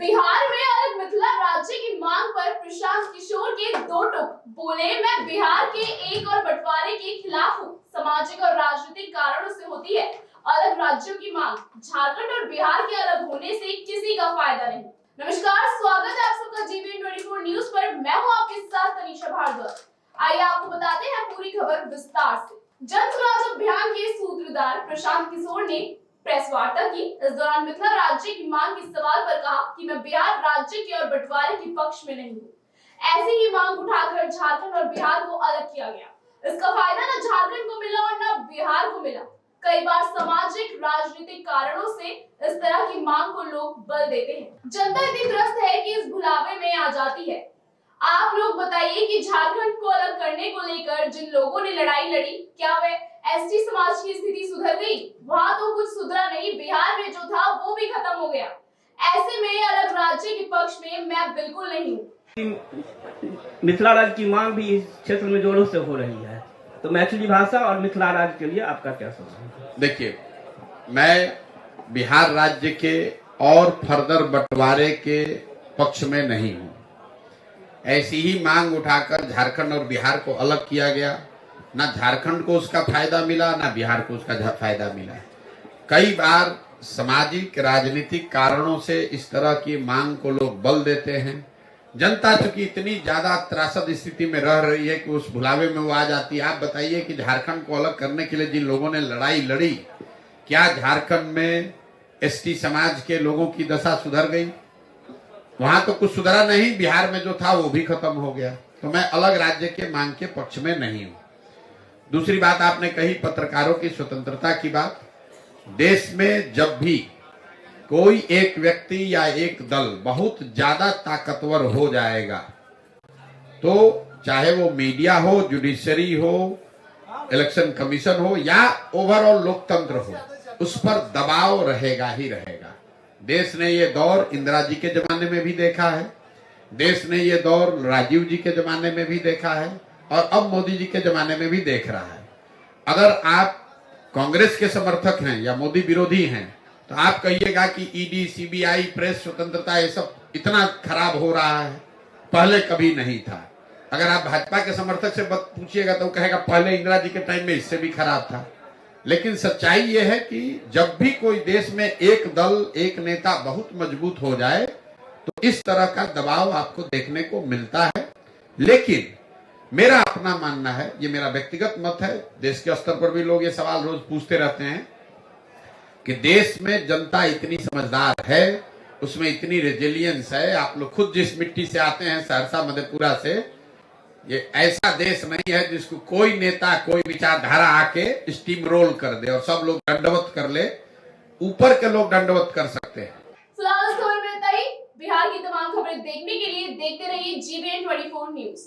बिहार में अलग मिथिला राज्य की मांग पर प्रशांत किशोर के दो टुक बोले, मैं बिहार के एक और बंटवारे के खिलाफ हूँ। सामाजिक और राजनीतिक कारणों से होती है अलग राज्यों की मांग। झारखंड और बिहार के अलग होने से किसी का फायदा नहीं। नमस्कार, स्वागत है आप सबका जीबीएन 24 न्यूज पर। मैं हूँ आपके साथ तनीषा भारद्वाज। आइए आपको बताते हैं पूरी खबर विस्तार से। जन स्वराज अभियान के सूत्रधार प्रशांत किशोर ने प्रेस वार्ता की। इस दौरान मिथिला राज्य की मांग के सवाल पर कहा कि मैं बिहार राज्य के और बंटवारे के पक्ष में नहीं हूँ। ऐसी ही मांग उठाकर झारखंड और बिहार को अलग किया गया। इसका फायदा न झारखंड को मिला और न बिहार को मिला। कई बार सामाजिक राजनीतिक कारणों से इस तरह की मांग को लोग बल देते हैं। जनता इतनी त्रस्त है कि इस भुलावे में आ जाती है। आप लोग बताइए कि झारखंड को अलग करने को लेकर जिन लोगों ने लड़ाई लड़ी, क्या वे एसटी समाज की स्थिति सुधर गई? वहां तो कुछ सुधरा नहीं, बिहार में जो था वो भी खत्म हो गया। ऐसे में अलग राज्य के पक्ष में मैं बिल्कुल नहीं हूँ। मिथिला राज्य की मांग भी इस क्षेत्र में जोरों से हो रही है, तो मैथिली भाषा और मिथिला राज्य के लिए आपका क्या सोच है? देखिए, मैं बिहार राज्य के और फर्दर बंटवारे के पक्ष में नहीं हूँ। ऐसी ही मांग उठाकर झारखंड और बिहार को अलग किया गया। ना झारखंड को उसका फायदा मिला, ना बिहार को उसका फायदा मिला। कई बार सामाजिक राजनीतिक कारणों से इस तरह की मांग को लोग बल देते हैं। जनता चूंकि इतनी ज्यादा त्रासद स्थिति में रह रही है कि उस भुलावे में वो आ जाती है। आप बताइए कि झारखंड को अलग करने के लिए जिन लोगों ने लड़ाई लड़ी, क्या झारखंड में एसटी समाज के लोगों की दशा सुधर गई? वहां तो कुछ सुधरा नहीं, बिहार में जो था वो भी खत्म हो गया। तो मैं अलग राज्य के मांग के पक्ष में नहीं हूं। दूसरी बात आपने कही पत्रकारों की स्वतंत्रता की बात। देश में जब भी कोई एक व्यक्ति या एक दल बहुत ज्यादा ताकतवर हो जाएगा, तो चाहे वो मीडिया हो, जुडिशरी हो, इलेक्शन कमीशन हो या ओवरऑल लोकतंत्र हो, उस पर दबाव रहेगा ही रहेगा। देश ने ये दौर इंदिरा जी के जमाने में भी देखा है, देश ने ये दौर राजीव जी के जमाने में भी देखा है और अब मोदी जी के जमाने में भी देख रहा है। अगर आप कांग्रेस के समर्थक हैं या मोदी विरोधी हैं, तो आप कहिएगा कि ईडी, सीबीआई, प्रेस स्वतंत्रता, ये सब इतना खराब हो रहा है, पहले कभी नहीं था। अगर आप भाजपा के समर्थक से पूछिएगा तो कहेगा पहले इंदिरा जी के टाइम में इससे भी खराब था। लेकिन सच्चाई यह है कि जब भी कोई देश में एक दल, एक नेता बहुत मजबूत हो जाए, तो इस तरह का दबाव आपको देखने को मिलता है। लेकिन मेरा अपना मानना है, ये मेरा व्यक्तिगत मत है, देश के स्तर पर भी लोग ये सवाल रोज पूछते रहते हैं कि देश में जनता इतनी समझदार है, उसमें इतनी रेजिलियंस है। आप लोग खुद जिस मिट्टी से आते हैं, सहरसा मधेपुरा से, ये ऐसा देश नहीं है जिसको कोई नेता, कोई विचारधारा आके स्टीम रोल कर दे और सब लोग दंडवत कर ले। ऊपर के लोग दंडवत कर सकते हैं। फिलहाल इस खबर में इतना ही। बिहार की तमाम खबरें देखने के लिए देखते रहिए जीबीएन 24 न्यूज।